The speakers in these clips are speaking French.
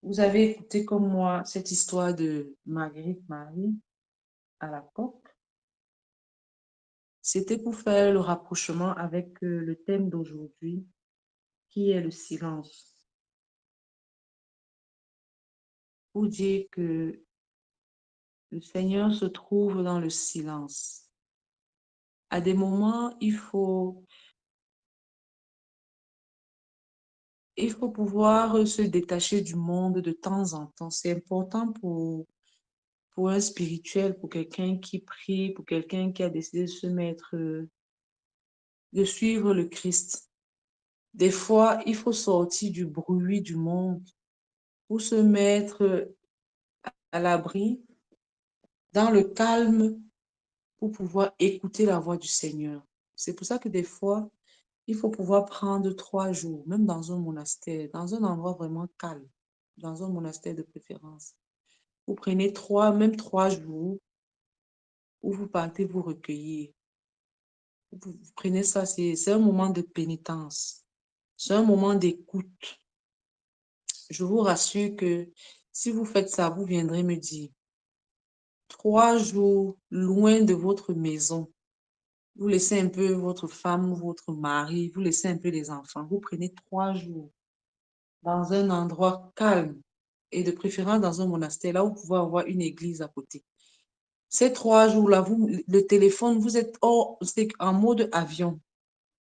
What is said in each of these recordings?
Vous avez écouté comme moi cette histoire de Marguerite Marie à la coque. C'était pour faire le rapprochement avec le thème d'aujourd'hui, qui est le silence. Pour dire que le Seigneur se trouve dans le silence. À des moments, il faut pouvoir se détacher du monde de temps en temps. C'est important pour un spirituel, pour quelqu'un qui prie, pour quelqu'un qui a décidé de se mettre, de suivre le Christ. Des fois, il faut sortir du bruit du monde pour se mettre à l'abri, dans le calme, pour pouvoir écouter la voix du Seigneur. C'est pour ça que des fois, il faut pouvoir prendre 3 jours, même dans un monastère, dans un endroit vraiment calme, dans un monastère de préférence. Vous prenez même 3 jours où vous partez vous recueillir. Vous prenez ça, c'est un moment de pénitence. C'est un moment d'écoute. Je vous rassure que si vous faites ça, vous viendrez me dire, 3 jours loin de votre maison, vous laissez un peu votre femme, votre mari, vous laissez un peu les enfants, vous prenez 3 jours dans un endroit calme et de préférence dans un monastère, là où vous pouvez avoir une église à côté. Ces 3 jours-là, le téléphone, vous êtes c'est en mode avion,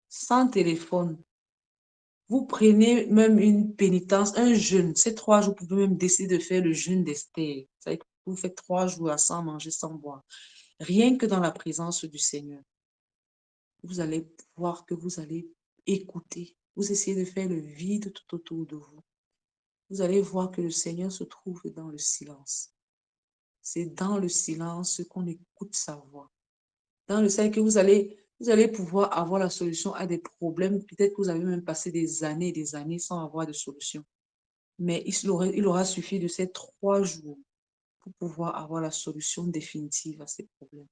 sans téléphone. Vous prenez même une pénitence, un jeûne. Ces 3 jours, vous pouvez même décider de faire le jeûne d'Esther. Vous faites 3 jours sans manger, sans boire. Rien que dans la présence du Seigneur. Vous allez voir que vous allez écouter. Vous essayez de faire le vide tout autour de vous. Vous allez voir que le Seigneur se trouve dans le silence. C'est dans le silence qu'on écoute sa voix. Dans le silence que vous allez pouvoir avoir la solution à des problèmes. Peut-être que vous avez même passé des années et des années sans avoir de solution. Mais il aura suffi de ces 3 jours pour pouvoir avoir la solution définitive à ces problèmes.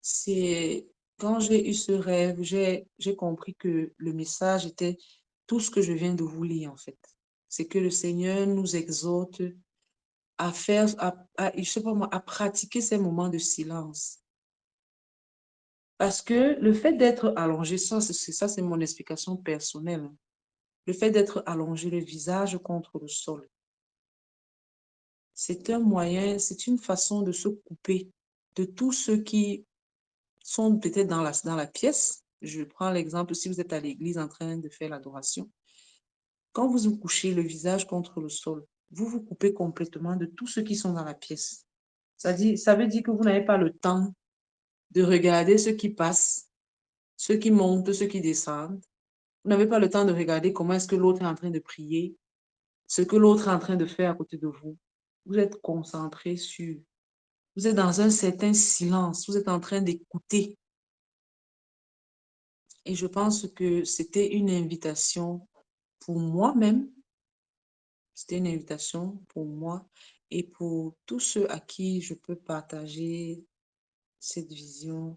C'est quand j'ai eu ce rêve, j'ai compris que le message était tout ce que je viens de vous lire en fait. C'est que le Seigneur nous exhorte à faire, je sais pas moi, à pratiquer ces moments de silence. Parce que le fait d'être allongé, ça c'est mon explication personnelle. Le fait d'être allongé, le visage contre le sol, c'est un moyen, c'est une façon de se couper de tous ceux qui sont peut-être dans la pièce. Je prends l'exemple, si vous êtes à l'église en train de faire l'adoration, quand vous vous couchez le visage contre le sol, vous vous coupez complètement de tous ceux qui sont dans la pièce. Ça veut dire que vous n'avez pas le temps de regarder ceux qui passent, ceux qui montent, ceux qui descendent. Vous n'avez pas le temps de regarder comment est-ce que l'autre est en train de prier, ce que l'autre est en train de faire à côté de vous. Vous êtes concentré sur, vous êtes dans un certain silence, vous êtes en train d'écouter. Et je pense que c'était une invitation pour moi-même, c'était une invitation pour moi et pour tous ceux à qui je peux partager cette vision,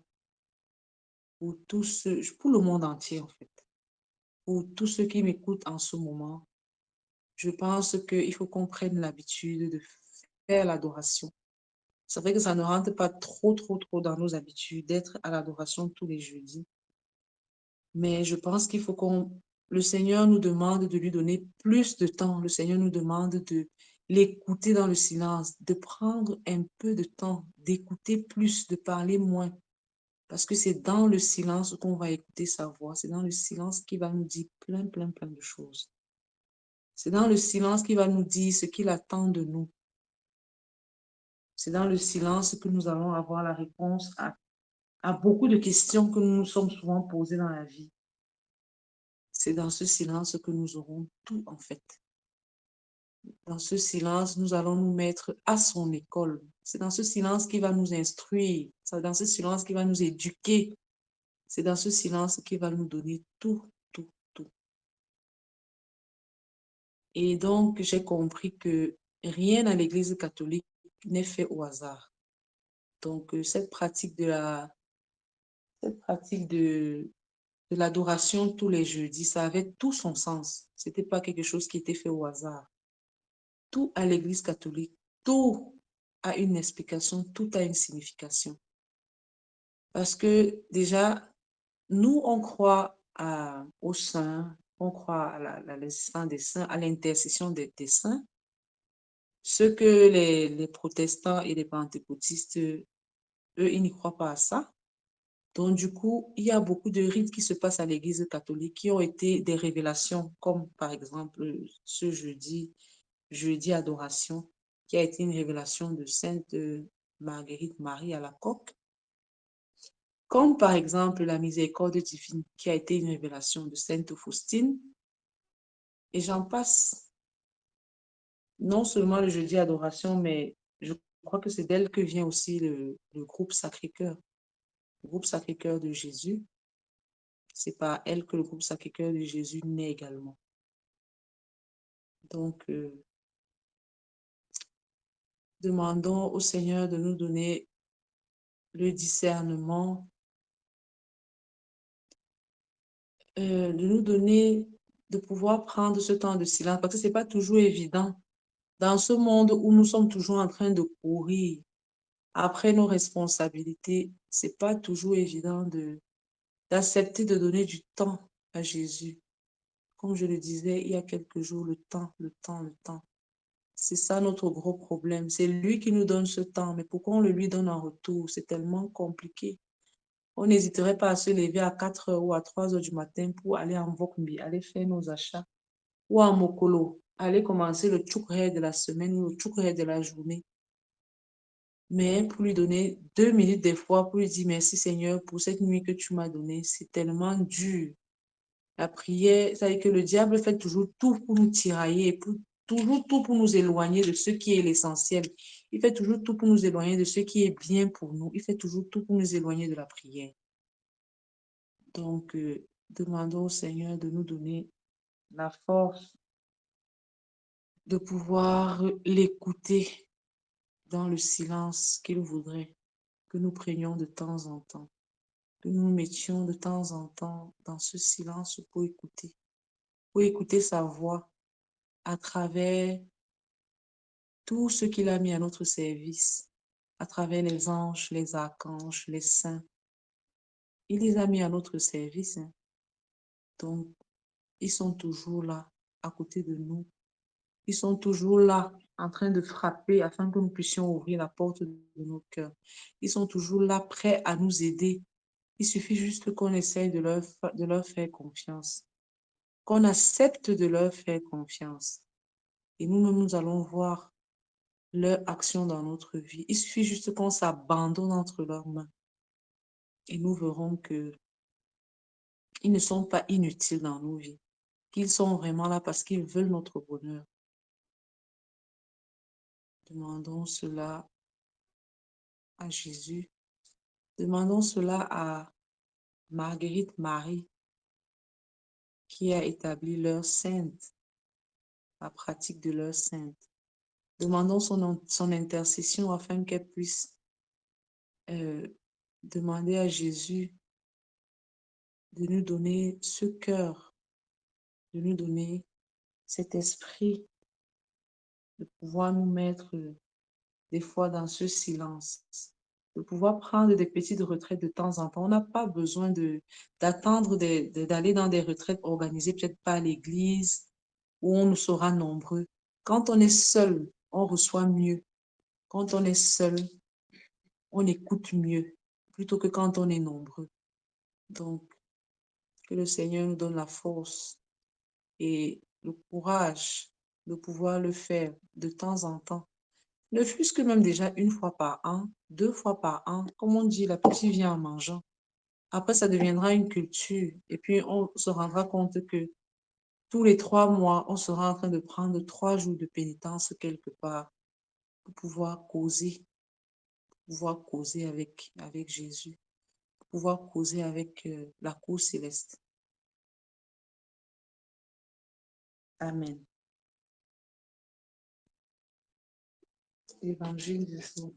pour le monde entier en fait, pour tous ceux qui m'écoutent en ce moment. Je pense qu'il faut qu'on prenne l'habitude de faire l'adoration. C'est vrai que ça ne rentre pas trop dans nos habitudes d'être à l'adoration tous les jeudis, mais je pense qu'il faut le Seigneur nous demande de lui donner plus de temps. Le Seigneur nous demande de l'écouter dans le silence, de prendre un peu de temps, d'écouter plus, de parler moins. Parce que c'est dans le silence qu'on va écouter sa voix. C'est dans le silence qu'il va nous dire plein de choses. C'est dans le silence qu'il va nous dire ce qu'il attend de nous. C'est dans le silence que nous allons avoir la réponse à beaucoup de questions que nous nous sommes souvent posées dans la vie. C'est dans ce silence que nous aurons tout, en fait. Dans ce silence, nous allons nous mettre à son école. C'est dans ce silence qu'il va nous instruire. C'est dans ce silence qu'il va nous éduquer. C'est dans ce silence qu'il va nous donner tout. Et donc, j'ai compris que rien à l'Église catholique n'est fait au hasard. Donc, cette pratique de l'adoration tous les jeudis, ça avait tout son sens. Ce n'était pas quelque chose qui était fait au hasard. Tout à l'Église catholique, tout a une explication, tout a une signification. Parce que déjà, nous, on croit aux saints, on croit à l'existence des saints, à l'intercession des saints, ce que les protestants et les pentecôtistes, eux, ils n'y croient pas à ça. Donc, du coup, il y a beaucoup de rites qui se passent à l'Église catholique qui ont été des révélations, comme par exemple ce jeudi adoration, qui a été une révélation de Sainte Marguerite Marie à la coque, comme par exemple la miséricorde divine, qui a été une révélation de Sainte Faustine, et j'en passe. Non seulement le jeudi adoration, mais je crois que c'est d'elle que vient aussi le groupe Sacré-Cœur. Le groupe Sacré-Cœur de Jésus, c'est par elle que le groupe Sacré-Cœur de Jésus naît également. Donc, demandons au Seigneur de nous donner le discernement, de nous donner, de pouvoir prendre ce temps de silence, parce que ce n'est pas toujours évident. Dans ce monde où nous sommes toujours en train de courir après nos responsabilités, ce n'est pas toujours évident d'accepter de donner du temps à Jésus. Comme je le disais il y a quelques jours, le temps, le temps, le temps. C'est ça notre gros problème. C'est lui qui nous donne ce temps, mais pourquoi on le lui donne en retour? C'est tellement compliqué. On n'hésiterait pas à se lever à 4 heures ou à 3 heures du matin pour aller en Vokmbi, aller faire nos achats, ou en Mokolo, aller commencer le tchoukre de la semaine ou le tchoukre de la journée. Mais pour lui donner 2 minutes des fois, pour lui dire merci Seigneur pour cette nuit que tu m'as donnée, c'est tellement dur. La prière, ça veut dire que le diable fait toujours tout pour nous tirailler, toujours tout pour nous éloigner de ce qui est l'essentiel. Il fait toujours tout pour nous éloigner de ce qui est bien pour nous. Il fait toujours tout pour nous éloigner de la prière. Donc, demandons au Seigneur de nous donner la force de pouvoir l'écouter dans le silence qu'il voudrait que nous prenions de temps en temps, que nous nous mettions de temps en temps dans ce silence pour écouter sa voix à travers tout ce qu'il a mis à notre service, à travers les anges, les archanges, les saints. Il les a mis à notre service, hein. Donc, ils sont toujours là, à côté de nous. Ils sont toujours là, en train de frapper afin que nous puissions ouvrir la porte de nos cœurs. Ils sont toujours là, prêts à nous aider. Il suffit juste qu'on essaye de leur faire confiance, qu'on accepte de leur faire confiance. Et nous-mêmes, nous allons voir leur action dans notre vie. Il suffit juste qu'on s'abandonne entre leurs mains et nous verrons que ils ne sont pas inutiles dans nos vies, qu'ils sont vraiment là parce qu'ils veulent notre bonheur. Demandons cela à Jésus. Demandons cela à Marguerite Marie qui a établi leur sainte, la pratique de leur sainte. Demandons son intercession afin qu'elle puisse demander à Jésus de nous donner ce cœur, de nous donner cet esprit, de pouvoir nous mettre des fois dans ce silence, de pouvoir prendre des petites retraites de temps en temps. On n'a pas besoin d'attendre d'aller dans des retraites organisées, peut-être pas à l'église, où on nous sera nombreux. Quand on est seul, on reçoit mieux. Quand on est seul, on écoute mieux, plutôt que quand on est nombreux. Donc, que le Seigneur nous donne la force et le courage de pouvoir le faire de temps en temps. Ne fût-ce que même déjà une fois par an, 2 fois par an, comme on dit, l'appétit vient en mangeant. Après, ça deviendra une culture. Et puis, on se rendra compte que tous les 3 mois, on sera en train de prendre 3 jours de pénitence quelque part pour pouvoir causer avec Jésus, pour pouvoir causer avec la cour céleste. Amen. Évangile du jour.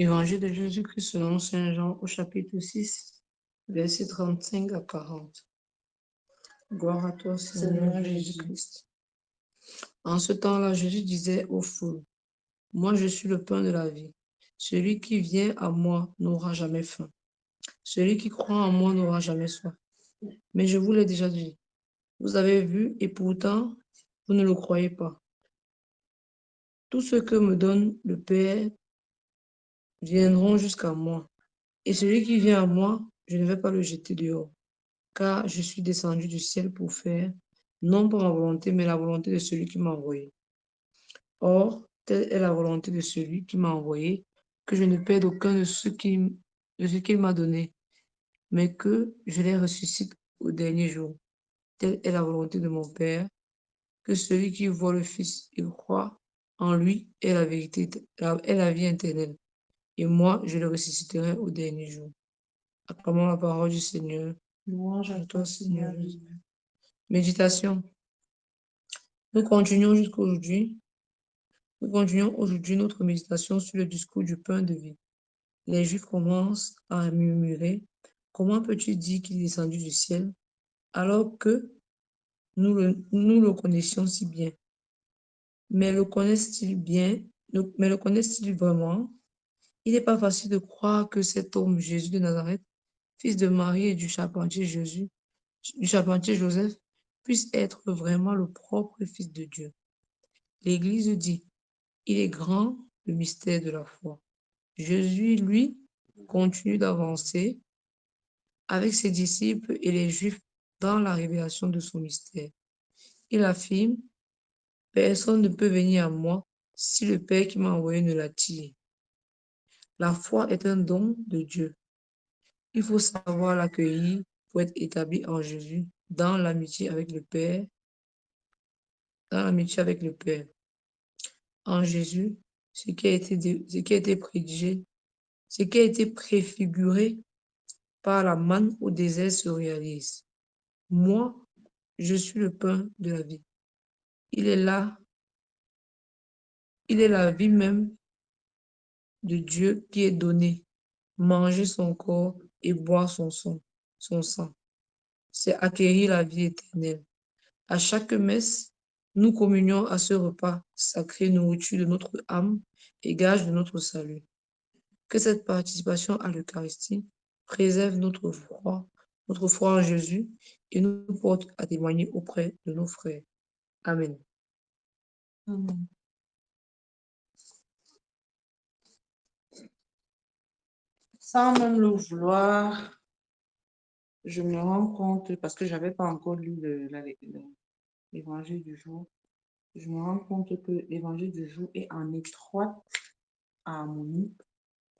Évangile de Jésus-Christ selon Saint Jean au chapitre 6, versets 35 à 40. Gloire à toi, Seigneur Jésus-Christ. En ce temps-là, Jésus disait aux foules, « Moi, je suis le pain de la vie. Celui qui vient à moi n'aura jamais faim. Celui qui croit en moi n'aura jamais soif. Mais je vous l'ai déjà dit, vous avez vu et pourtant, vous ne le croyez pas. Tout ce que me donne le Père viendront jusqu'à moi. Et celui qui vient à moi, je ne vais pas le jeter dehors, car je suis descendu du ciel pour faire, non pas ma volonté, mais la volonté de celui qui m'a envoyé. Or, telle est la volonté de celui qui m'a envoyé, que je ne perde aucun de ce qu'il m'a donné, mais que je les ressuscite au dernier jour. Telle est la volonté de mon Père, que celui qui voit le Fils et croit en lui ait la vérité, ait la vie éternelle. Et moi, je le ressusciterai au dernier jour. Acclamons la parole du Seigneur. Louange à toi, Seigneur Jésus. Méditation. Nous continuons jusqu'aujourd'hui. Nous continuons aujourd'hui notre méditation sur le discours du pain de vie. Les Juifs commencent à murmurer. Comment peux-tu dire qu'il est descendu du ciel alors que nous le connaissions si bien? Mais le connaissent-ils bien? Mais le connaissent-ils vraiment? Il n'est pas facile de croire que cet homme, Jésus de Nazareth, fils de Marie et du charpentier Joseph, puisse être vraiment le propre Fils de Dieu. L'Église dit, il est grand le mystère de la foi. Jésus, lui, continue d'avancer avec ses disciples et les Juifs dans la révélation de son mystère. Il affirme, personne ne peut venir à moi si le Père qui m'a envoyé ne l'attire. La foi est un don de Dieu. Il faut savoir l'accueillir pour être établi en Jésus dans l'amitié avec le Père, En Jésus, ce qui a été prédigé, ce qui a été préfiguré par la manne au désert se réalise. Moi, je suis le pain de la vie. Il est là, il est la vie même de Dieu qui est donnée. Manger son corps et boire son sang, c'est acquérir la vie éternelle. À chaque messe, nous communions à ce repas sacré, nourriture de notre âme et gage de notre salut. Que cette participation à l'Eucharistie préserve notre foi en Jésus et nous porte à témoigner auprès de nos frères. Amen. Amen. Sans même le vouloir, je me rends compte, parce que je n'avais pas encore lu l'évangile du jour, je me rends compte que l'évangile du jour est en étroite harmonie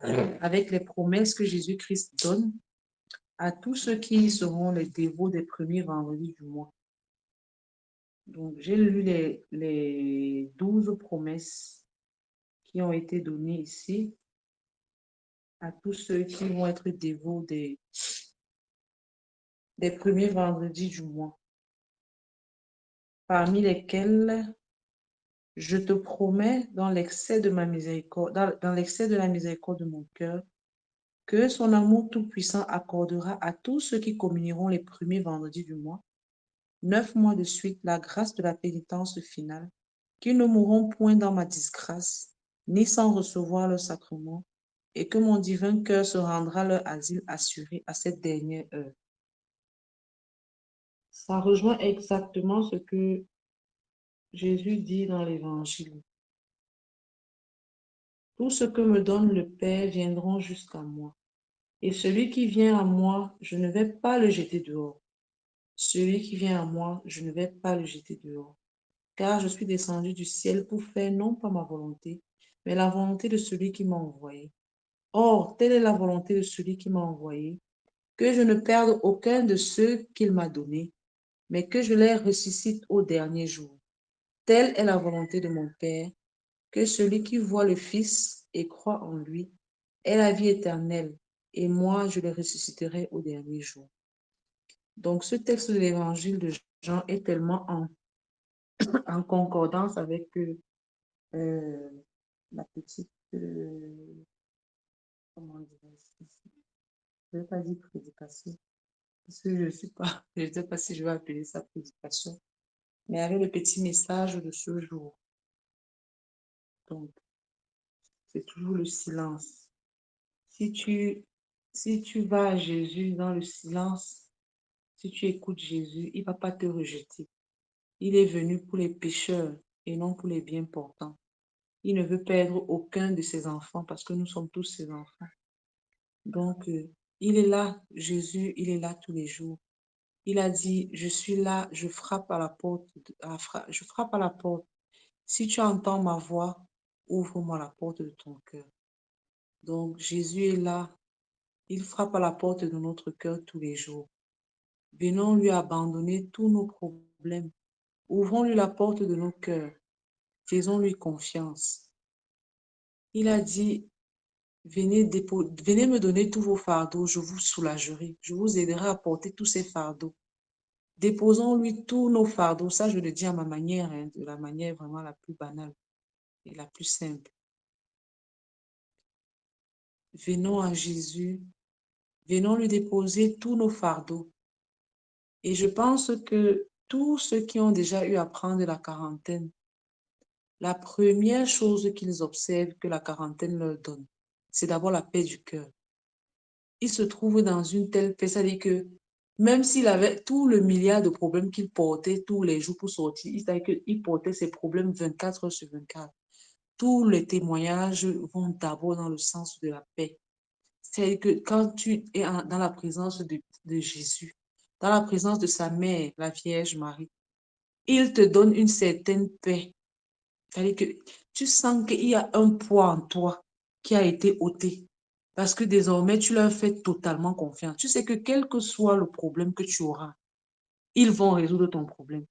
avec les promesses que Jésus-Christ donne à tous ceux qui seront les dévots des premiers vendredis du mois. Donc, j'ai lu les 12 promesses qui ont été données ici à tous ceux qui vont être dévots des premiers vendredis du mois, parmi lesquels je te promets dans l'excès de ma miséricorde, dans l'excès de la miséricorde de mon cœur, que son amour tout-puissant accordera à tous ceux qui communieront les premiers vendredis du mois, 9 mois de suite, la grâce de la pénitence finale, qu'ils ne mourront point dans ma disgrâce, ni sans recevoir le sacrement, et que mon divin cœur se rendra leur asile assuré à cette dernière heure. Ça rejoint exactement ce que Jésus dit dans l'Évangile. Tout ce que me donne le Père viendront jusqu'à moi. Et celui qui vient à moi, je ne vais pas le jeter dehors. Celui qui vient à moi, je ne vais pas le jeter dehors. Car je suis descendu du ciel pour faire non pas ma volonté, mais la volonté de celui qui m'a envoyé. Or, telle est la volonté de celui qui m'a envoyé, que je ne perde aucun de ceux qu'il m'a donnés, mais que je les ressuscite au dernier jour. Telle est la volonté de mon Père, que celui qui voit le Fils et croit en lui ait la vie éternelle, et moi je le ressusciterai au dernier jour. Donc, ce texte de l'évangile de Jean est tellement en concordance avec la petite Je ne vais pas dire prédication, parce que je ne suis pas, je ne sais pas si je vais appeler ça prédication, mais avec le petit message de ce jour. Donc, c'est toujours le silence. Si tu, si tu vas à Jésus dans le silence, si tu écoutes Jésus, il ne va pas te rejeter. Il est venu pour les pécheurs et non pour les bien portants. Il ne veut perdre aucun de ses enfants parce que nous sommes tous ses enfants. Donc, il est là, Jésus, il est là tous les jours. Il a dit, je suis là, je frappe à la porte, je frappe à la porte. Si tu entends ma voix, ouvre-moi la porte de ton cœur. Donc, Jésus est là, il frappe à la porte de notre cœur tous les jours. Venons lui abandonner tous nos problèmes. Ouvrons-lui la porte de nos cœurs. Faisons-lui confiance. Il a dit, venez me donner tous vos fardeaux, je vous soulagerai. Je vous aiderai à porter tous ces fardeaux. Déposons-lui tous nos fardeaux. Ça, je le dis à ma manière, hein, de la manière vraiment la plus banale et la plus simple. Venons à Jésus. Venons lui déposer tous nos fardeaux. Et je pense que tous ceux qui ont déjà eu à prendre la quarantaine, la première chose qu'ils observent que la quarantaine leur donne, c'est d'abord la paix du cœur. Ils se trouvent dans une telle paix, c'est-à-dire que même s'il avait tout le milliard de problèmes qu'il portait tous les jours pour sortir, c'est-à-dire qu'il portait ses problèmes 24 heures sur 24. Tous les témoignages vont d'abord dans le sens de la paix. C'est-à-dire que quand tu es dans la présence de Jésus, dans la présence de sa mère, la Vierge Marie, il te donne une certaine paix. C'est-à-dire que tu sens qu'il y a un poids en toi qui a été ôté. Parce que désormais, tu leur fais totalement confiance. Tu sais que quel que soit le problème que tu auras, ils vont résoudre ton problème.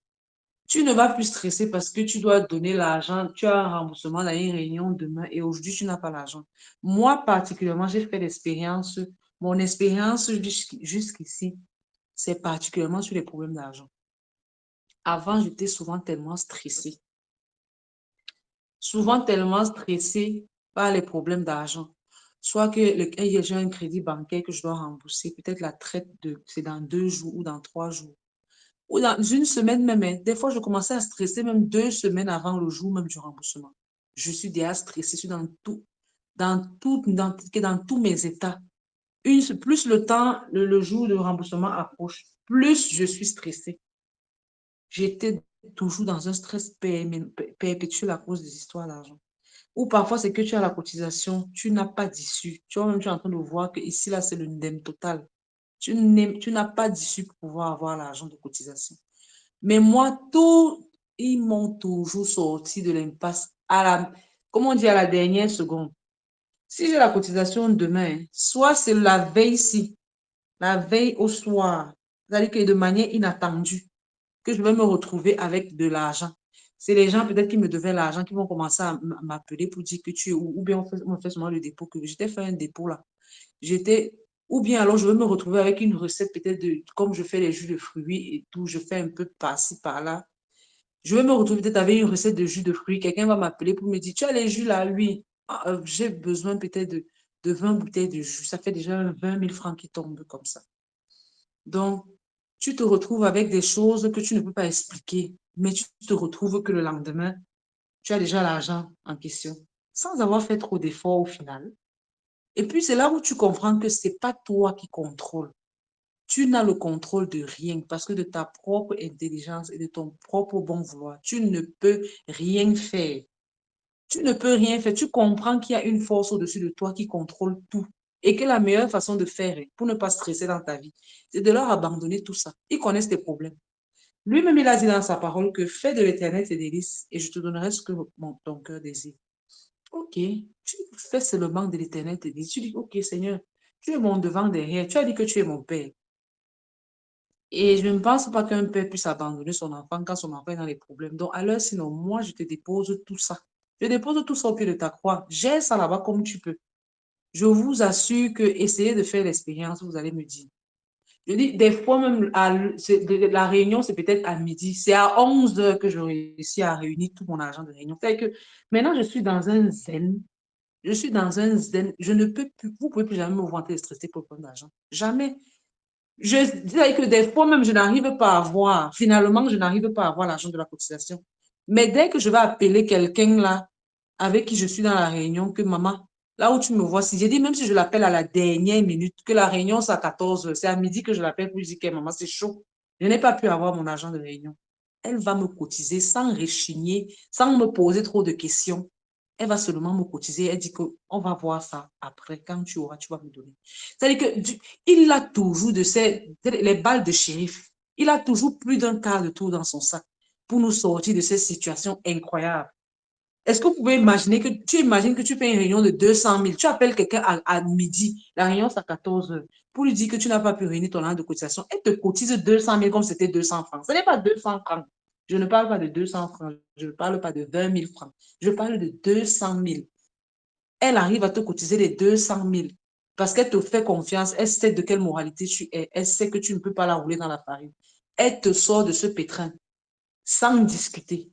Tu ne vas plus stresser parce que tu dois donner l'argent. Tu as un remboursement dans une réunion demain et aujourd'hui, tu n'as pas l'argent. Moi, particulièrement, j'ai fait l'expérience. Mon expérience jusqu'ici, c'est particulièrement sur les problèmes d'argent. Avant, j'étais souvent tellement stressée. Souvent tellement stressée par les problèmes d'argent. Soit que j'ai un crédit bancaire que je dois rembourser. Peut-être la traite, c'est dans 2 jours ou dans 3 jours. Ou dans une semaine même, hein. Des fois, je commençais à stresser même 2 semaines avant le jour même du remboursement. Je suis déjà stressée, je suis dans tous mes états. Plus le temps, le jour de remboursement approche, plus je suis stressée. J'étais toujours dans un stress perpétuel à cause des histoires d'argent. Ou parfois, c'est que tu as la cotisation, tu n'as pas d'issue. Tu es en train de voir que ici, là, c'est le NEM total. Tu n'as pas d'issue pour pouvoir avoir l'argent de cotisation. Mais moi, ils m'ont toujours sorti de l'impasse comment on dit, à la dernière seconde. Si j'ai la cotisation demain, soit c'est la veille-ci, la veille au soir, c'est-à-dire que de manière inattendue, que je vais me retrouver avec de l'argent. C'est les gens peut-être qui me devaient l'argent qui vont commencer à m'appeler pour dire que tu es où, ou bien on fait seulement le dépôt, que j'étais fait un dépôt là. J'étais, ou bien alors je vais me retrouver avec une recette peut-être de, comme je fais les jus de fruits et tout, je fais un peu par-ci, par-là. Je vais me retrouver peut-être avec une recette de jus de fruits. Quelqu'un va m'appeler pour me dire, tu as les jus là? Oui. Ah, j'ai besoin peut-être de 20 bouteilles de jus. Ça fait déjà 20 000 francs qui tombent comme ça. Donc, tu te retrouves avec des choses que tu ne peux pas expliquer, mais tu te retrouves que le lendemain, tu as déjà l'argent en question, sans avoir fait trop d'efforts au final. Et puis, c'est là où tu comprends que ce n'est pas toi qui contrôle. Tu n'as le contrôle de rien parce que de ta propre intelligence et de ton propre bon vouloir, tu ne peux rien faire. Tu ne peux rien faire. Tu comprends qu'il y a une force au-dessus de toi qui contrôle tout. Et que la meilleure façon de faire pour ne pas stresser dans ta vie, c'est de leur abandonner tout ça. Ils connaissent tes problèmes. Lui-même, il a dit dans sa parole que fais de l'éternel tes délices et je te donnerai ce que ton cœur désire. Ok, tu fais seulement de l'éternel tes délices. Tu dis, ok, Seigneur, tu es mon devant derrière. Tu as dit que tu es mon Père. Et je ne pense pas qu'un père puisse abandonner son enfant quand son enfant est dans les problèmes. Donc, alors, sinon, moi, je te dépose tout ça. Je dépose tout ça au pied de ta croix. Gère ça là-bas comme tu peux. Je vous assure que essayez de faire l'expérience, vous allez me dire. Je dis, des fois même, la réunion, c'est peut-être à midi. C'est à 11 heures que je réussis à réunir tout mon argent de réunion. C'est que maintenant, je suis dans un zen. Je suis dans un zen. Je ne peux plus, vous ne pouvez plus jamais me vanter de stresser pour prendre d'argent. Jamais. Je dirais que des fois même, je n'arrive pas à voir. Finalement, je n'arrive pas à voir l'argent de la cotisation. Mais dès que je vais appeler quelqu'un là, avec qui je suis dans la réunion, que maman, là où tu me vois, si j'ai dit, même si je l'appelle à la dernière minute, que la réunion c'est à 14 heures, c'est à midi que je l'appelle pour lui dire que maman, c'est chaud. Je n'ai pas pu avoir mon argent de réunion. Elle va me cotiser sans réchigner, sans me poser trop de questions. Elle va seulement me cotiser. Elle dit qu'on va voir ça après. Quand tu auras, tu vas me donner. C'est-à-dire que il a toujours les balles de shérif. Il a toujours plus d'un quart de tour dans son sac pour nous sortir de ces situations incroyables. Est-ce que vous pouvez imaginer que tu imagines que tu fais une réunion de 200 000, tu appelles quelqu'un à midi, la réunion c'est à 14 heures, pour lui dire que tu n'as pas pu réunir ton an de cotisation, elle te cotise 200 000 comme c'était 200 francs. Ce n'est pas 200 francs. Je ne parle pas de 200 francs, je ne parle pas de 20 000 francs, je parle de 200 000. Elle arrive à te cotiser les 200 000 parce qu'elle te fait confiance, elle sait de quelle moralité tu es, elle sait que tu ne peux pas la rouler dans la farine. Elle te sort de ce pétrin sans discuter.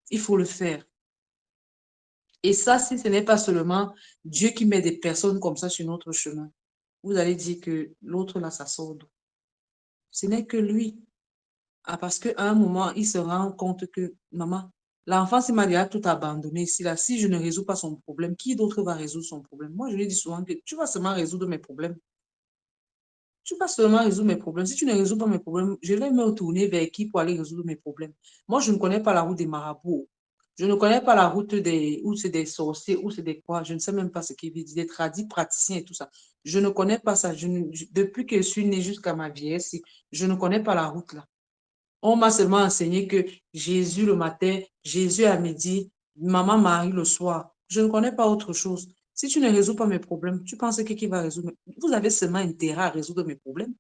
Il faut le faire. Et ça, si ce n'est pas seulement Dieu qui met des personnes comme ça sur notre chemin, vous allez dire que l'autre là, ça sort d'où? Ce n'est que lui. Ah, parce qu'à un moment, il se rend compte que, maman, l'enfant, il m'a déjà tout abandonné ici, là. Si je ne résous pas son problème, qui d'autre va résoudre son problème? Moi, je lui dis souvent que tu vas seulement résoudre mes problèmes. Tu vas seulement résoudre mes problèmes. Si tu ne résous pas mes problèmes, je vais me retourner vers qui pour aller résoudre mes problèmes? Moi, je ne connais pas la route des marabouts. Je ne connais pas la route des, où c'est des sorciers, où c'est des quoi. Je ne sais même pas ce qu'ils disent, des tradis praticiens et tout ça. Je ne connais pas ça. Depuis que je suis née jusqu'à ma vieillesse, je ne connais pas la route là. On m'a seulement enseigné que Jésus le matin, Jésus à midi, Maman Marie le soir. Je ne connais pas autre chose. Si tu ne résous pas mes problèmes, tu penses que qui va résoudre? Vous avez seulement intérêt à résoudre mes problèmes.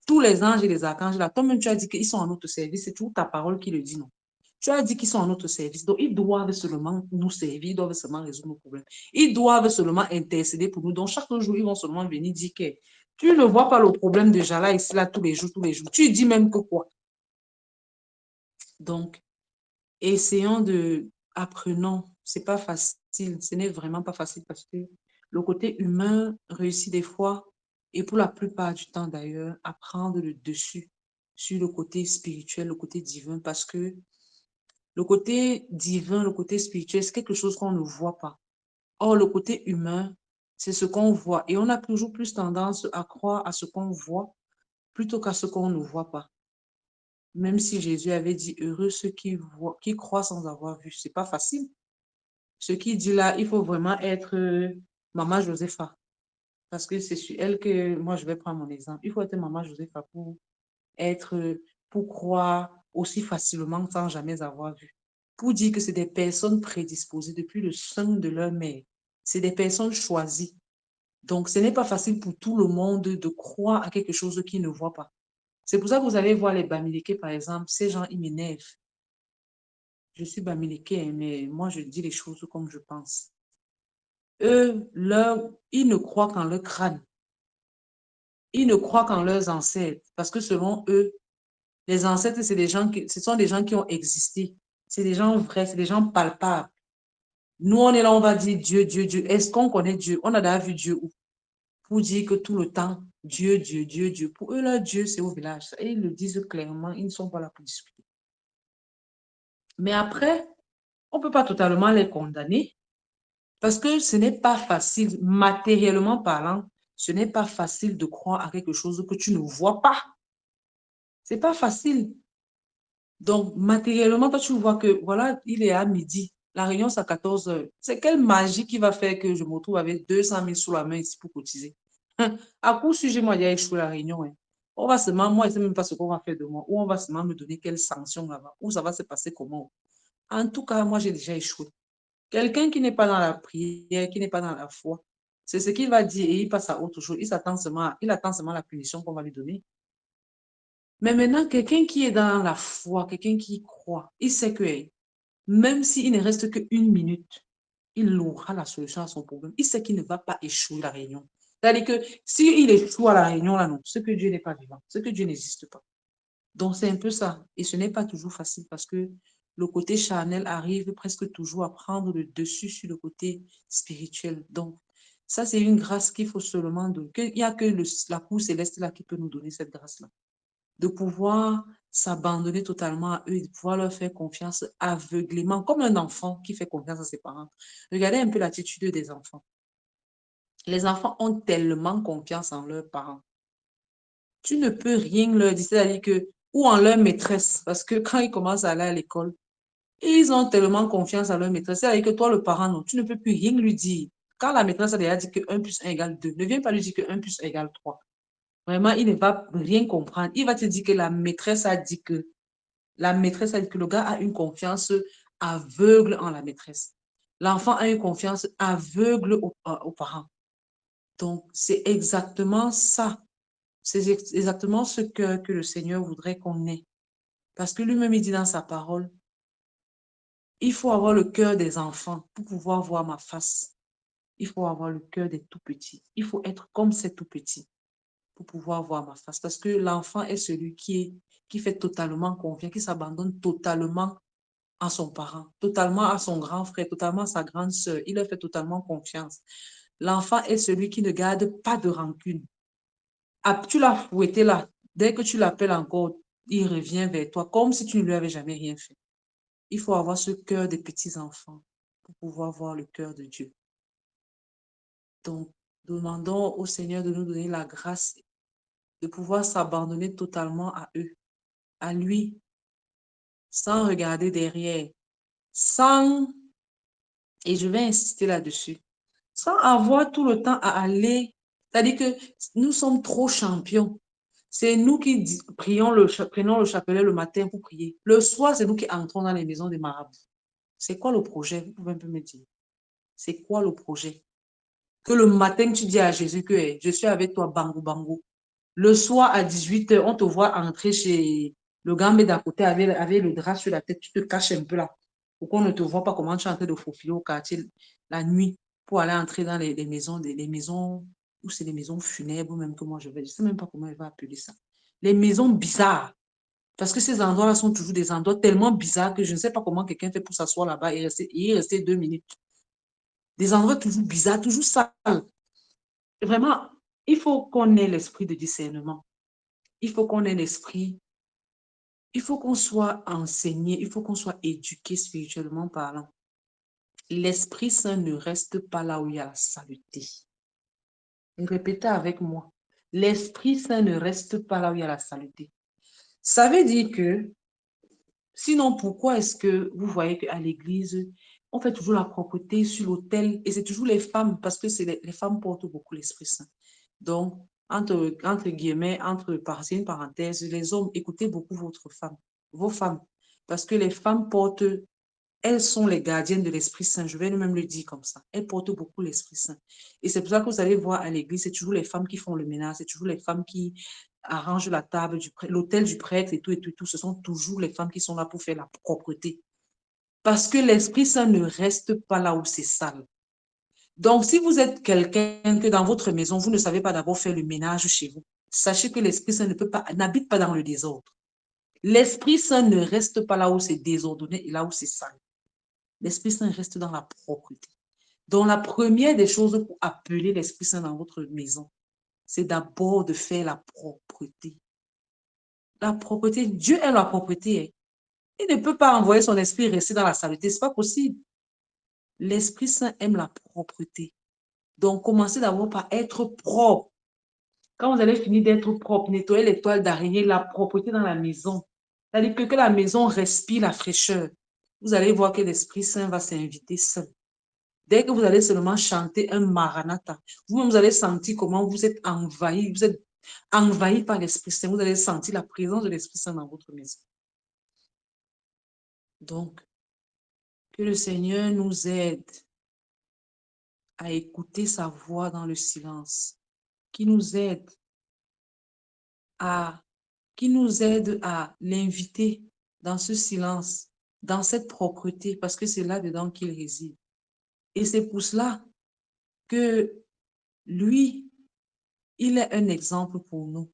Tous les anges et les archanges, là, toi-même, tu as dit qu'ils sont en notre service. C'est toujours ta parole qui le dit, non? Tu as dit qu'ils sont en notre service. Donc, ils doivent seulement nous servir, ils doivent seulement résoudre nos problèmes. Ils doivent seulement intercéder pour nous. Donc, chaque jour, ils vont seulement venir dire que tu ne vois pas le problème de Jala ici, là, tous les jours, tous les jours. Tu dis même que quoi? Donc, essayons de, apprenons. C'est pas facile. Ce n'est vraiment pas facile parce que le côté humain réussit des fois, et pour la plupart du temps d'ailleurs, à prendre le dessus sur le côté spirituel, le côté divin, parce que le côté divin, le côté spirituel, c'est quelque chose qu'on ne voit pas. Or, le côté humain, c'est ce qu'on voit. Et on a toujours plus tendance à croire à ce qu'on voit plutôt qu'à ce qu'on ne voit pas. Même si Jésus avait dit, heureux ceux qui voient, qui croient sans avoir vu. C'est pas facile. Ce qu'il dit là, il faut vraiment être Maman Josepha. Parce que c'est sur elle que moi, je vais prendre mon exemple. Il faut être Maman Josepha pour être, pour croire aussi facilement sans jamais avoir vu. Pour dire que c'est des personnes prédisposées depuis le sein de leur mère. C'est des personnes choisies. Donc, ce n'est pas facile pour tout le monde de croire à quelque chose qu'ils ne voient pas. C'est pour ça que vous allez voir les Bamileke, par exemple, ces gens, ils m'énervent. Je suis Bamileke, mais moi, je dis les choses comme je pense. Eux, ils ne croient qu'en leur crâne. Ils ne croient qu'en leurs ancêtres. Parce que selon eux, les ancêtres, ce sont des gens qui ont existé. C'est des gens vrais, c'est des gens palpables. Nous, on est là, on va dire Dieu, Dieu, Dieu. Est-ce qu'on connaît Dieu? On a déjà vu Dieu où? Pour dire que tout le temps, Dieu, Dieu, Dieu, Dieu. Pour eux, là, Dieu, c'est au village. Et ils le disent clairement, ils ne sont pas là pour discuter. Mais après, on ne peut pas totalement les condamner parce que ce n'est pas facile, matériellement parlant, ce n'est pas facile de croire à quelque chose que tu ne vois pas. C'est pas facile. Donc, matériellement, toi, tu vois que, voilà, il est à midi. La réunion, c'est à 14 heures. C'est quelle magie qui va faire que je me retrouve avec 200 000 sous la main ici pour cotiser? À coup sujet, moi, j'ai échoué la réunion. Hein. On va seulement, moi, je ne sais même pas ce qu'on va faire de moi. Ou on va seulement me donner quelle sanction là-bas. Ou ça va se passer comment. En tout cas, moi, j'ai déjà échoué. Quelqu'un qui n'est pas dans la prière, qui n'est pas dans la foi, c'est ce qu'il va dire et il passe à autre chose. Il attend seulement la punition qu'on va lui donner. Mais maintenant, quelqu'un qui est dans la foi, quelqu'un qui croit, il sait que même s'il ne reste qu'une minute, il aura la solution à son problème. Il sait qu'il ne va pas échouer la réunion. C'est-à-dire que s'il échoue à la réunion, là, non, c'est que Dieu n'est pas vivant, c'est que Dieu n'existe pas. Donc, c'est un peu ça. Et ce n'est pas toujours facile parce que le côté charnel arrive presque toujours à prendre le dessus sur le côté spirituel. Donc, ça, c'est une grâce qu'il faut seulement donner. Il n'y a que la cour céleste là qui peut nous donner cette grâce-là. De pouvoir s'abandonner totalement à eux et de pouvoir leur faire confiance aveuglément, comme un enfant qui fait confiance à ses parents. Regardez un peu l'attitude des enfants. Les enfants ont tellement confiance en leurs parents. Tu ne peux rien leur dire, c'est-à-dire que, ou en leur maîtresse, parce que quand ils commencent à aller à l'école, ils ont tellement confiance en leur maîtresse, c'est-à-dire que toi, le parent, non, tu ne peux plus rien lui dire. Quand la maîtresse a déjà dit que 1 plus 1 égale 2, ne viens pas lui dire que 1 plus 1 égale 3. Vraiment, il ne va rien comprendre. Il va te dire que la maîtresse a dit que, le gars a une confiance aveugle en la maîtresse. L'enfant a une confiance aveugle aux parents. Donc, c'est exactement ça. C'est exactement ce que le Seigneur voudrait qu'on ait. Parce que lui-même, il dit dans sa parole, il faut avoir le cœur des enfants pour pouvoir voir ma face. Il faut avoir le cœur des tout petits. Il faut être comme ces tout petits pour pouvoir voir ma face. Parce que l'enfant est celui qui fait totalement confiance, qui s'abandonne totalement à son parent, totalement à son grand frère, totalement à sa grande sœur. Il leur fait totalement confiance. L'enfant est celui qui ne garde pas de rancune. Ah, tu l'as fouetté là. Dès que tu l'appelles encore, il revient vers toi comme si tu ne lui avais jamais rien fait. Il faut avoir ce cœur des petits-enfants pour pouvoir voir le cœur de Dieu. Donc, demandons au Seigneur de nous donner la grâce de pouvoir s'abandonner totalement à eux, à lui, sans regarder derrière, sans, et je vais insister là-dessus, sans avoir tout le temps à aller. C'est-à-dire que nous sommes trop champions. C'est nous qui prenons le chapelet le matin pour prier. Le soir, c'est nous qui entrons dans les maisons des marabouts. C'est quoi le projet? Vous pouvez un peu me dire. C'est quoi le projet? Que le matin, tu dis à Jésus que hey, je suis avec toi, bango, bango. Le soir, à 18 h, on te voit entrer chez le gambé d'à côté avec le drap sur la tête. Tu te caches un peu là pour qu'on ne te voit pas comment tu es en train de faufiler au quartier la nuit pour aller entrer dans les maisons, les maisons, ou c'est les maisons funèbres, même que moi je vais, je sais même pas comment elle va appeler ça. Les maisons bizarres. Parce que ces endroits-là sont toujours des endroits tellement bizarres que je ne sais pas comment quelqu'un fait pour s'asseoir là-bas et y rester 2 minutes. Des endroits toujours bizarres, toujours sales. Vraiment, il faut qu'on ait l'esprit de discernement. Il faut qu'on ait l'esprit, il faut qu'on soit enseigné, il faut qu'on soit éduqué spirituellement parlant. L'Esprit Saint ne reste pas là où il y a la saleté. Répétez avec moi. L'Esprit Saint ne reste pas là où il y a la saleté. Ça veut dire que, sinon, pourquoi est-ce que vous voyez qu'à l'église, on fait toujours la propreté sur l'autel et c'est toujours les femmes parce que les femmes portent beaucoup l'Esprit Saint. Donc, entre guillemets, c'est une parenthèse, les hommes, écoutez beaucoup vos femmes, parce que les femmes portent, elles sont les gardiennes de l'Esprit Saint, je vais même le dire comme ça, elles portent beaucoup l'Esprit Saint. Et c'est pour ça que vous allez voir à l'église, c'est toujours les femmes qui font le ménage, c'est toujours les femmes qui arrangent la table, l'autel du prêtre et tout, et tout, et tout. Ce sont toujours les femmes qui sont là pour faire la propreté. Parce que l'Esprit Saint ne reste pas là où c'est sale. Donc, si vous êtes quelqu'un que dans votre maison, vous ne savez pas d'abord faire le ménage chez vous, sachez que l'Esprit Saint n'habite pas dans le désordre. L'Esprit Saint ne reste pas là où c'est désordonné et là où c'est sale. L'Esprit Saint reste dans la propreté. Donc, la première des choses pour appeler l'Esprit Saint dans votre maison, c'est d'abord de faire la propreté. La propreté, Dieu est la propreté. Il ne peut pas envoyer son esprit rester dans la saleté, ce n'est pas possible. L'Esprit Saint aime la propreté. Donc, commencez d'abord par être propre. Quand vous allez finir d'être propre, nettoyer les toiles d'araignée, la propreté dans la maison. C'est-à-dire que la maison respire la fraîcheur. Vous allez voir que l'Esprit Saint va s'inviter seul. Dès que vous allez seulement chanter un Maranatha, vous-même vous allez sentir comment vous êtes envahi par l'Esprit Saint. Vous allez sentir la présence de l'Esprit Saint dans votre maison. Donc, que le Seigneur nous aide à écouter sa voix dans le silence, qui nous aide à l'inviter dans ce silence, dans cette propreté, parce que c'est là-dedans qu'il réside. Et c'est pour cela que lui, il est un exemple pour nous.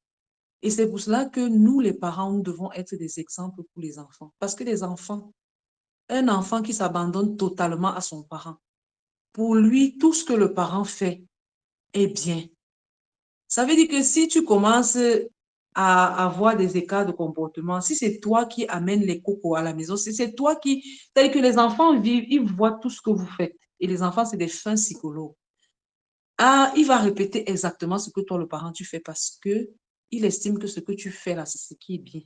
Et c'est pour cela que nous, les parents, nous devons être des exemples pour les enfants. Parce que les enfants, Un enfant qui s'abandonne totalement à son parent. Pour lui, tout ce que le parent fait est bien. Ça veut dire que si tu commences à avoir des écarts de comportement, si c'est toi qui amènes les cocos à la maison, si c'est toi qui... C'est-à-dire que les enfants vivent, ils voient tout ce que vous faites. Et les enfants, c'est des fins psychologues. Ah, il va répéter exactement ce que toi, le parent, tu fais parce que il estime que ce que tu fais là, c'est ce qui est bien.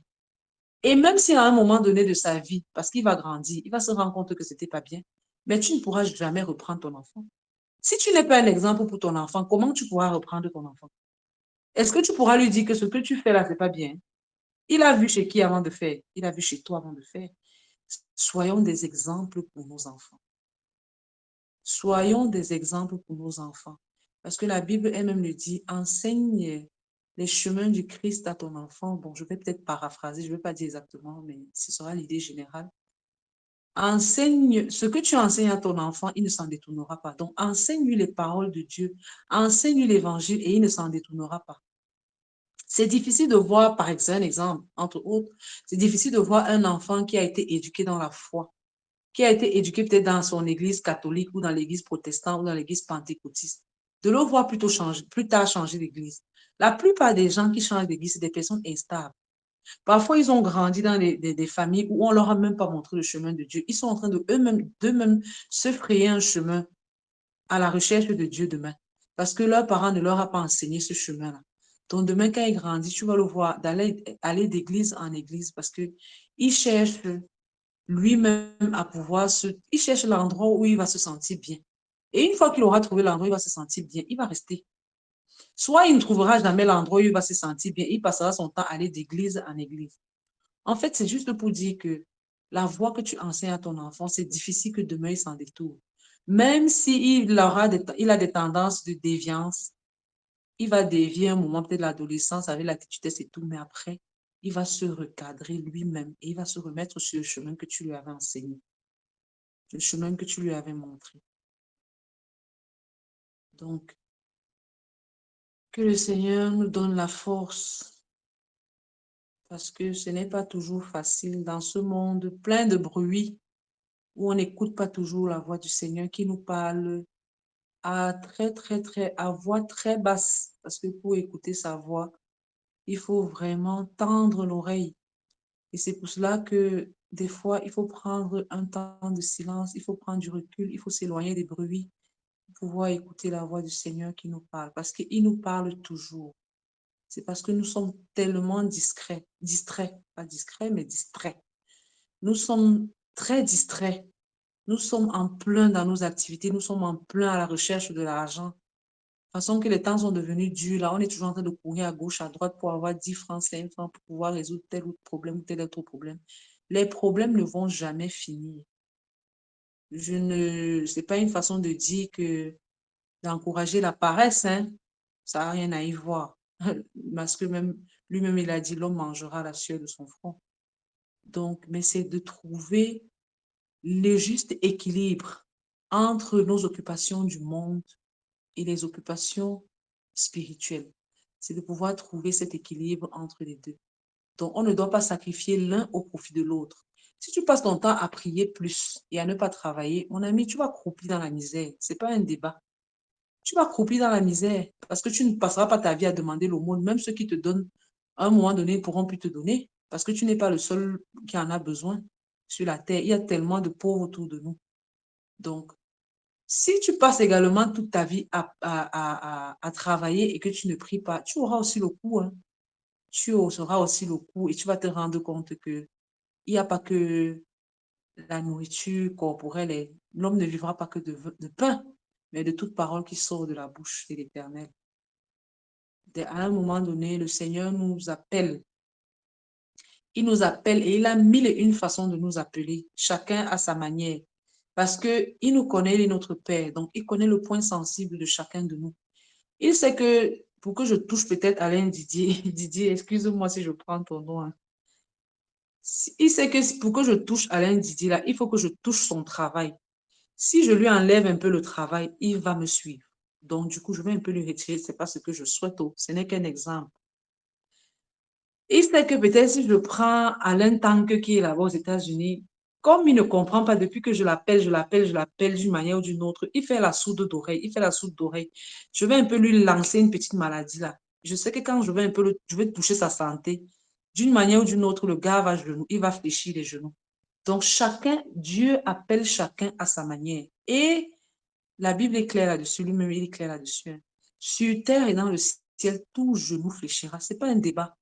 Et même si à un moment donné de sa vie, parce qu'il va grandir, il va se rendre compte que c'était pas bien, mais tu ne pourras jamais reprendre ton enfant. Si tu n'es pas un exemple pour ton enfant, comment tu pourras reprendre ton enfant? Est-ce que tu pourras lui dire que ce que tu fais là, c'est pas bien? Il a vu chez qui avant de faire? Il a vu chez toi avant de faire. Soyons des exemples pour nos enfants. Soyons des exemples pour nos enfants. Parce que la Bible elle-même le dit, enseigne les chemins du Christ à ton enfant. Bon, je vais peut-être paraphraser, je ne vais pas dire exactement, mais ce sera l'idée générale. Enseigne ce que tu enseignes à ton enfant, il ne s'en détournera pas. Donc, enseigne-lui les paroles de Dieu, enseigne-lui l'évangile et il ne s'en détournera pas. C'est difficile de voir, par exemple, un exemple, entre autres, c'est difficile de voir un enfant qui a été éduqué dans la foi, qui a été éduqué peut-être dans son église catholique ou dans l'église protestante ou dans l'église pentecôtiste, de le voir plutôt changer, plus tard changer d'église. La plupart des gens qui changent d'église, c'est des personnes instables. Parfois, ils ont grandi dans des familles où on leur a même pas montré le chemin de Dieu. Ils sont en train de d'eux-mêmes se frayer un chemin à la recherche de Dieu demain. Parce que leurs parents ne leur ont pas enseigné ce chemin-là. Donc demain, quand il grandit, tu vas le voir aller d'église en église parce que il cherche lui-même à pouvoir il cherche l'endroit où il va se sentir bien. Et une fois qu'il aura trouvé l'endroit où il va se sentir bien, il va rester. Soit il ne trouvera jamais l'endroit où il va se sentir bien, il passera son temps à aller d'église en église. En fait, c'est juste pour dire que la voie que tu enseignes à ton enfant, c'est difficile que demain il s'en détourne. Même s'il il a des tendances de déviance, il va dévier un moment, peut-être l'adolescence avec l'attitude et tout, mais après, il va se recadrer lui-même et il va se remettre sur le chemin que tu lui avais enseigné, le chemin que tu lui avais montré. Donc, que le Seigneur nous donne la force parce que ce n'est pas toujours facile dans ce monde plein de bruit où on n'écoute pas toujours la voix du Seigneur qui nous parle à voix très basse. Parce que pour écouter sa voix, il faut vraiment tendre l'oreille. Et c'est pour cela que des fois, il faut prendre un temps de silence, il faut prendre du recul, il faut s'éloigner des bruits pour pouvoir écouter la voix du Seigneur qui nous parle. Parce qu'il nous parle toujours. C'est parce que nous sommes tellement distraits, pas discrets, mais distraits. Nous sommes très distraits. Nous sommes en plein dans nos activités, nous sommes en plein à la recherche de l'argent. De toute façon que les temps sont devenus durs, là, on est toujours en train de courir à gauche, à droite pour avoir 10 francs, 5 francs pour pouvoir résoudre tel autre problème ou tel autre problème. Les problèmes ne vont jamais finir. C'est pas une façon de dire que d'encourager la paresse, hein. Ça n'a rien à y voir. Parce que même lui-même, il a dit, l'homme mangera la sueur de son front. Donc, mais c'est de trouver le juste équilibre entre nos occupations du monde et les occupations spirituelles. C'est de pouvoir trouver cet équilibre entre les deux. Donc, on ne doit pas sacrifier l'un au profit de l'autre. Si tu passes ton temps à prier plus et à ne pas travailler, mon ami, tu vas croupir dans la misère. C'est pas un débat. Tu vas croupir dans la misère parce que tu ne passeras pas ta vie à demander l'aumône. Même ceux qui te donnent, à un moment donné, pourront plus te donner parce que tu n'es pas le seul qui en a besoin sur la terre. Il y a tellement de pauvres autour de nous. Donc, si tu passes également toute ta vie à travailler et que tu ne pries pas, tu auras aussi le coup, hein. Tu auras aussi le coup et tu vas te rendre compte que il n'y a pas que la nourriture corporelle. L'homme ne vivra pas que de pain, mais de toute parole qui sort de la bouche de l'Éternel. À un moment donné, le Seigneur nous appelle. Il nous appelle et il a mille et une façons de nous appeler, chacun à sa manière. Parce qu'il nous connaît, il est notre Père. Donc, il connaît le point sensible de chacun de nous. Il sait que pour que je touche peut-être Alain Didier, Didier, excuse-moi si je prends ton nom, hein. Il sait que pour que je touche Alain Didier, là, il faut que je touche son travail. Si je lui enlève un peu le travail, il va me suivre. Donc, du coup, je vais un peu lui retirer. C'est pas ce que je souhaite. Ce n'est qu'un exemple. Il sait que peut-être si je prends Alain Tanque qui est là-bas aux États-Unis, Comme il ne comprend pas depuis que je l'appelle d'une manière ou d'une autre, il fait la sourde d'oreille, il fait la sourde d'oreille. Je vais un peu lui lancer une petite maladie là. Je sais que quand je vais un peu je vais toucher sa santé, d'une manière ou d'une autre, le gars va genou, il va fléchir les genoux. Donc chacun, Dieu appelle chacun à sa manière. Et la Bible est claire là-dessus, lui-même il est clair là-dessus. Hein. Sur terre et dans le ciel, tout genou fléchira. C'est pas un débat.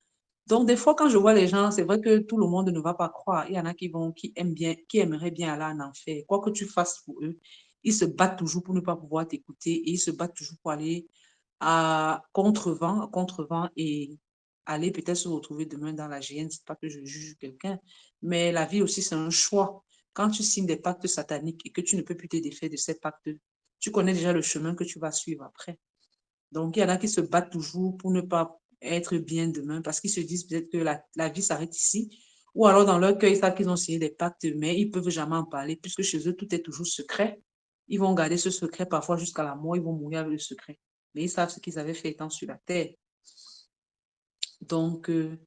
Donc, des fois, quand je vois les gens, c'est vrai que tout le monde ne va pas croire. Il y en a qui aiment bien, qui aimeraient bien aller en enfer. Quoi que tu fasses pour eux, ils se battent toujours pour ne pas pouvoir t'écouter et ils se battent toujours pour aller à contre-vent et aller peut-être se retrouver demain dans la géhenne. C'est pas que je juge quelqu'un, mais la vie aussi, c'est un choix. Quand tu signes des pactes sataniques et que tu ne peux plus te défaire de ces pactes, tu connais déjà le chemin que tu vas suivre après. Donc, il y en a qui se battent toujours pour ne pas être bien demain parce qu'ils se disent peut-être que la vie s'arrête ici. Ou alors, dans leur cœur, ils savent qu'ils ont signé des pactes, mais ils ne peuvent jamais en parler puisque chez eux, tout est toujours secret. Ils vont garder ce secret parfois jusqu'à la mort. Ils vont mourir avec le secret. Mais ils savent ce qu'ils avaient fait étant sur la terre. Donc, il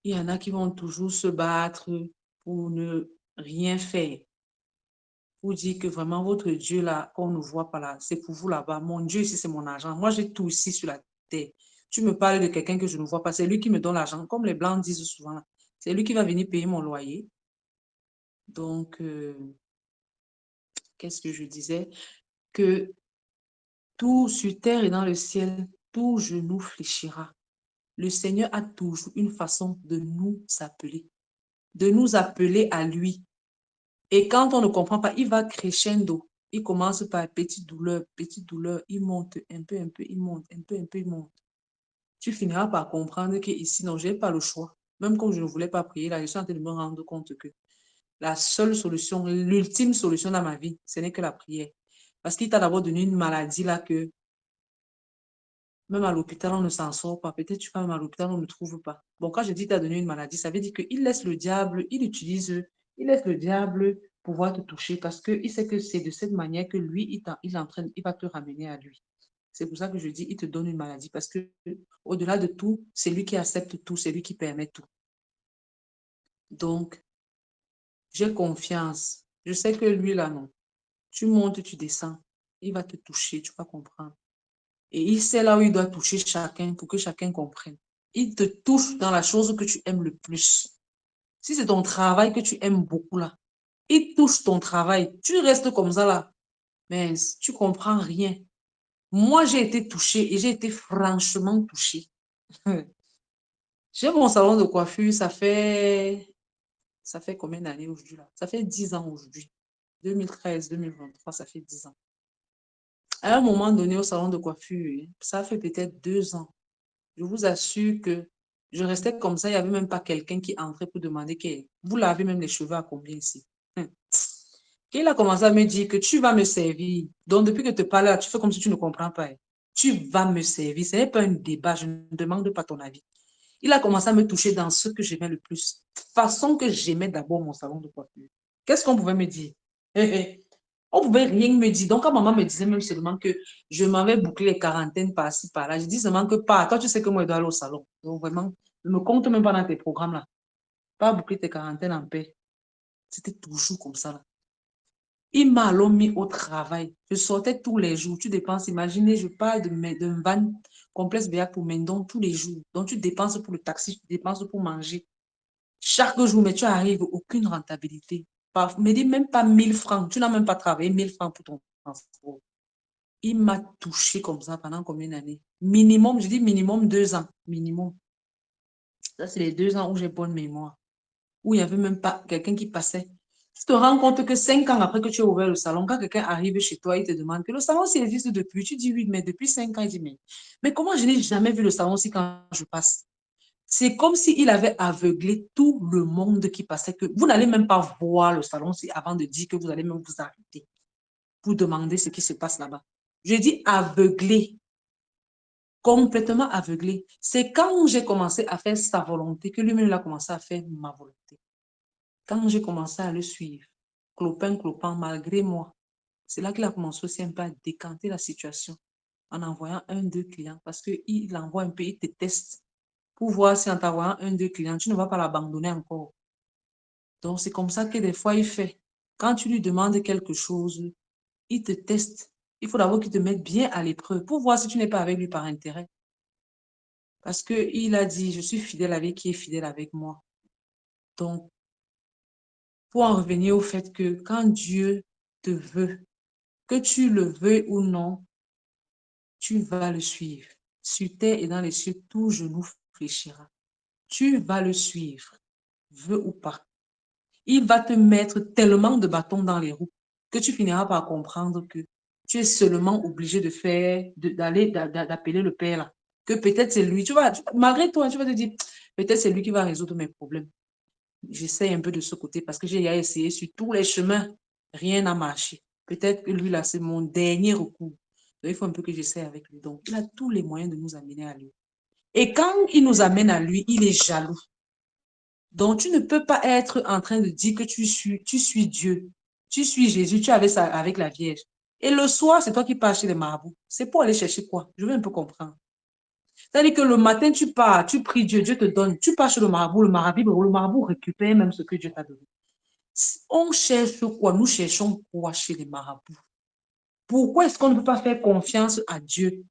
y en a qui vont toujours se battre pour ne rien faire. Pour dire que vraiment, votre Dieu là, qu'on ne voit pas là, c'est pour vous là-bas. Mon Dieu ici, c'est mon argent. Moi, j'ai tout ici sur la terre. Tu me parles de quelqu'un que je ne vois pas. C'est lui qui me donne l'argent. Comme les Blancs disent souvent, c'est lui qui va venir payer mon loyer. Donc, qu'est-ce que je disais? Que tout sur terre et dans le ciel, tout genou fléchira. Le Seigneur a toujours une façon de nous appeler à lui. Et quand on ne comprend pas, il va crescendo. Il commence par petite douleur, il monte un peu, il monte, un peu, il monte. Tu finiras par comprendre qu'ici, non, je n'ai pas le choix. Même comme je ne voulais pas prier, là, je suis en train de me rendre compte que la seule solution, l'ultime solution dans ma vie, ce n'est que la prière. Parce qu'il t'a d'abord donné une maladie là que même à l'hôpital, on ne s'en sort pas. Peut-être tu vas même à l'hôpital, on ne trouve pas. Bon, quand je dis t'a donné une maladie, ça veut dire qu'il laisse le diable, il laisse le diable pouvoir te toucher parce qu'il sait que c'est de cette manière que lui, il va te ramener à lui. C'est pour ça que je dis, il te donne une maladie parce que au-delà de tout, c'est lui qui accepte tout, c'est lui qui permet tout. Donc, j'ai confiance. Je sais que lui, là, non. Tu montes, tu descends. Il va te toucher, tu vas comprendre. Et il sait là où il doit toucher chacun pour que chacun comprenne. Il te touche dans la chose que tu aimes le plus. Si c'est ton travail que tu aimes beaucoup là, il touche ton travail. Tu restes comme ça là. Mais tu comprends rien. Moi, j'ai été touchée et j'ai été franchement touchée. J'ai mon salon de coiffure, ça fait combien d'années aujourd'hui là? Ça fait 10 ans aujourd'hui. 2013, 2023, ça fait 10 ans. À un moment donné au salon de coiffure, ça fait peut-être 2 ans. Je vous assure que je restais comme ça. Il n'y avait même pas quelqu'un qui entrait pour demander vous lavez même les cheveux à combien ici? Il a commencé à me dire que tu vas me servir. Donc, depuis que tu parles là, tu fais comme si tu ne comprends pas. Tu vas me servir. Ce n'est pas un débat. Je ne demande pas ton avis. Il a commencé à me toucher dans ce que j'aimais le plus. Façon que j'aimais d'abord mon salon de coiffure. Qu'est-ce qu'on pouvait me dire? On pouvait rien me dire. Donc, quand maman me disait même seulement que je m'avais bouclé les quarantaines par-ci, par-là, je dis seulement que pas. Toi, tu sais que moi, je dois aller au salon. Donc, vraiment, ne me compte même pas dans tes programmes là. Pas boucler tes quarantaines en paix. C'était toujours comme ça là. Il m'a alors mis au travail. Je sortais tous les jours. Tu dépenses, imaginez, je parle de van complexe Béac pour Mendon tous les jours. Donc, tu dépenses pour le taxi, tu dépenses pour manger. Chaque jour, mais tu arrives, aucune rentabilité. Me dis même pas 1 000 francs. Tu n'as même pas travaillé 1 000 francs pour ton transport. Il m'a touché comme ça pendant combien d'années? Minimum, je dis minimum 2 ans. Minimum. Ça, c'est les 2 ans où j'ai bonne mémoire. Où il n'y avait même pas quelqu'un qui passait. Tu te rends compte que 5 ans après que tu as ouvert le salon, quand quelqu'un arrive chez toi, il te demande que le salon s'il existe depuis. Tu dis oui, mais depuis 5 ans, il dit mais comment je n'ai jamais vu le salon si quand je passe? C'est comme s'il avait aveuglé tout le monde qui passait, que vous n'allez même pas voir le salon avant de dire que vous allez même vous arrêter pour demander ce qui se passe là-bas. Je dis aveuglé, complètement aveuglé. C'est quand j'ai commencé à faire sa volonté que lui-même a commencé à faire ma volonté. Quand j'ai commencé à le suivre, clopin, malgré moi, c'est là qu'il a commencé aussi un peu à décanter la situation en envoyant 1, 2 clients parce qu'il envoie un peu, il te teste pour voir si en t'envoyant 1, 2 clients, tu ne vas pas l'abandonner encore. Donc, c'est comme ça que des fois, il fait. Quand tu lui demandes quelque chose, il te teste. Il faut d'abord qu'il te mette bien à l'épreuve pour voir si tu n'es pas avec lui par intérêt. Parce qu'il a dit, je suis fidèle avec qui est fidèle avec moi. Donc, pour en revenir au fait que quand Dieu te veut, que tu le veuilles ou non, tu vas le suivre. Sur terre et dans les cieux, tout genou fléchira. Tu vas le suivre, veux ou pas. Il va te mettre tellement de bâtons dans les roues que tu finiras par comprendre que tu es seulement obligé de faire, d'aller, d'appeler le Père là. Que peut-être c'est lui. Malgré toi, tu vas te dire, peut-être c'est lui qui va résoudre mes problèmes. J'essaie un peu de ce côté parce que j'ai essayé sur tous les chemins. Rien n'a marché. Peut-être que lui, là, c'est mon dernier recours. Donc, il faut un peu que j'essaie avec lui. Donc, il a tous les moyens de nous amener à lui. Et quand il nous amène à lui, il est jaloux. Donc, tu ne peux pas être en train de dire que tu suis Dieu. Tu suis Jésus, tu avais ça avec la Vierge. Et le soir, c'est toi qui pars chez les marabouts. C'est pour aller chercher quoi? Je veux un peu comprendre. C'est-à-dire que le matin, tu pars, tu pries Dieu, Dieu te donne. Tu pars chez le marabout récupère même ce que Dieu t'a donné. On cherche quoi? Nous cherchons quoi chez les marabouts? Pourquoi est-ce qu'on ne peut pas faire confiance à Dieu?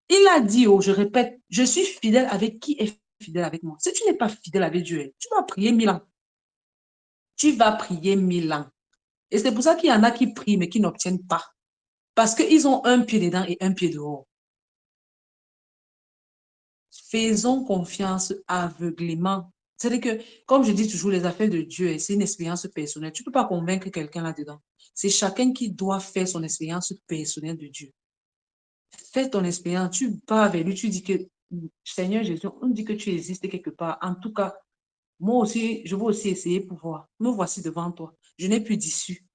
Il a dit, oh, je répète, je suis fidèle avec qui est fidèle avec moi. Si tu n'es pas fidèle avec Dieu, tu vas prier 1000 ans. Tu vas prier 1000 ans. Et c'est pour ça qu'il y en a qui prient, mais qui n'obtiennent pas. Parce qu'ils ont un pied dedans et un pied dehors. Faisons confiance aveuglément. C'est-à-dire que, comme je dis toujours, les affaires de Dieu, c'est une expérience personnelle. Tu ne peux pas convaincre quelqu'un là-dedans. C'est chacun qui doit faire son expérience personnelle de Dieu. Fais ton expérience, tu pars vers lui, tu dis que, Seigneur Jésus, on dit que tu existes quelque part. En tout cas, moi aussi, je veux aussi essayer pour voir. Me voici devant toi. Je n'ai plus d'issue.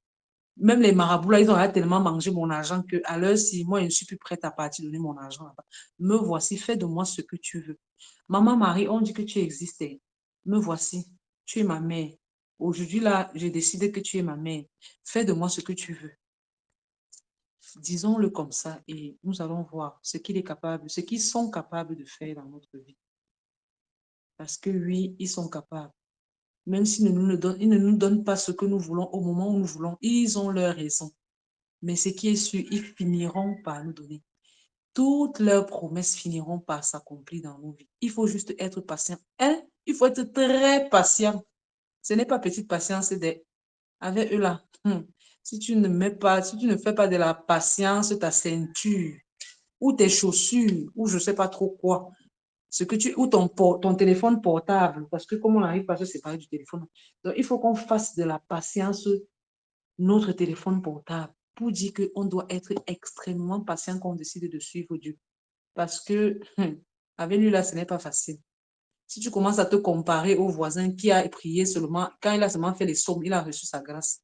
Même les marabouts, là, ils ont tellement mangé mon argent qu'à l'heure, si moi, je ne suis plus prête à partir donner mon argent là-bas. Me voici, fais de moi ce que tu veux. Maman Marie, on dit que tu existais. Me voici, tu es ma mère. Aujourd'hui, là, j'ai décidé que tu es ma mère. Fais de moi ce que tu veux. Disons-le comme ça et nous allons voir ce qu'il est capable, ce qu'ils sont capables de faire dans notre vie. Parce que oui, ils sont capables. Même s'ils ils ne nous donnent pas ce que nous voulons au moment où nous voulons, ils ont leur raison. Mais ce qui est sûr, ils finiront par nous donner. Toutes leurs promesses finiront par s'accomplir dans nos vies. Il faut juste être patient. Hein? Il faut être très patient. Ce n'est pas petite patience, c'est des... Avec eux là, si tu ne mets pas, si tu ne fais pas de la patience, ta ceinture, ou tes chaussures, ou je ne sais pas trop quoi, ce que tu, ou ton téléphone portable, parce que comme on n'arrive pas à se séparer du téléphone, donc il faut qu'on fasse de la patience notre téléphone portable pour dire qu'on doit être extrêmement patient quand on décide de suivre Dieu. Parce que avec lui, là, ce n'est pas facile. Si tu commences à te comparer au voisin qui a prié seulement, quand il a seulement fait les sommes, il a reçu sa grâce.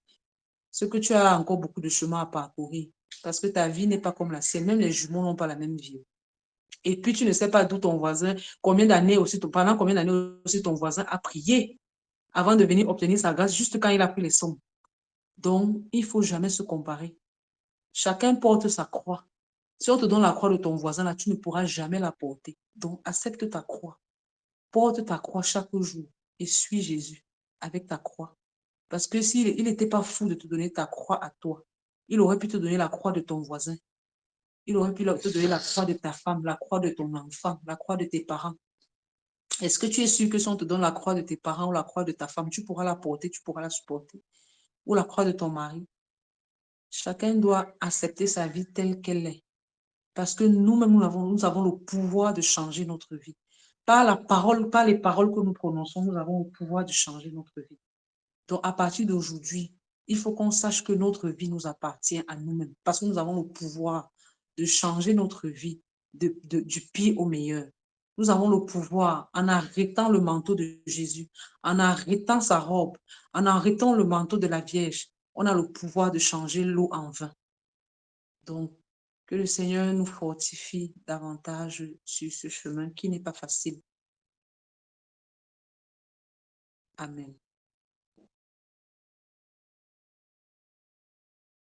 Ce que tu as encore beaucoup de chemin à parcourir. Parce que ta vie n'est pas comme la sienne. Même les jumeaux n'ont pas la même vie. Et puis, tu ne sais pas d'où ton voisin, pendant combien d'années aussi ton voisin a prié avant de venir obtenir sa grâce, juste quand il a pris les sommes. Donc, il ne faut jamais se comparer. Chacun porte sa croix. Si on te donne la croix de ton voisin, là, tu ne pourras jamais la porter. Donc, accepte ta croix. Porte ta croix chaque jour et suis Jésus avec ta croix. Parce que s'il n'était pas fou de te donner ta croix à toi, il aurait pu te donner la croix de ton voisin. Il aurait pu te donner la croix de ta femme, la croix de ton enfant, la croix de tes parents. Est-ce que tu es sûr que si on te donne la croix de tes parents ou la croix de ta femme, tu pourras la porter, tu pourras la supporter? Ou la croix de ton mari? Chacun doit accepter sa vie telle qu'elle est. Parce que nous-mêmes, nous avons le pouvoir de changer notre vie. Par la parole, par les paroles que nous prononçons, nous avons le pouvoir de changer notre vie. Donc, à partir d'aujourd'hui, il faut qu'on sache que notre vie nous appartient à nous-mêmes. Parce que nous avons le pouvoir de changer notre vie du pire au meilleur. Nous avons le pouvoir, en arrêtant le manteau de Jésus, en arrêtant sa robe, en arrêtant le manteau de la Vierge, on a le pouvoir de changer l'eau en vin. Donc, que le Seigneur nous fortifie davantage sur ce chemin qui n'est pas facile. Amen.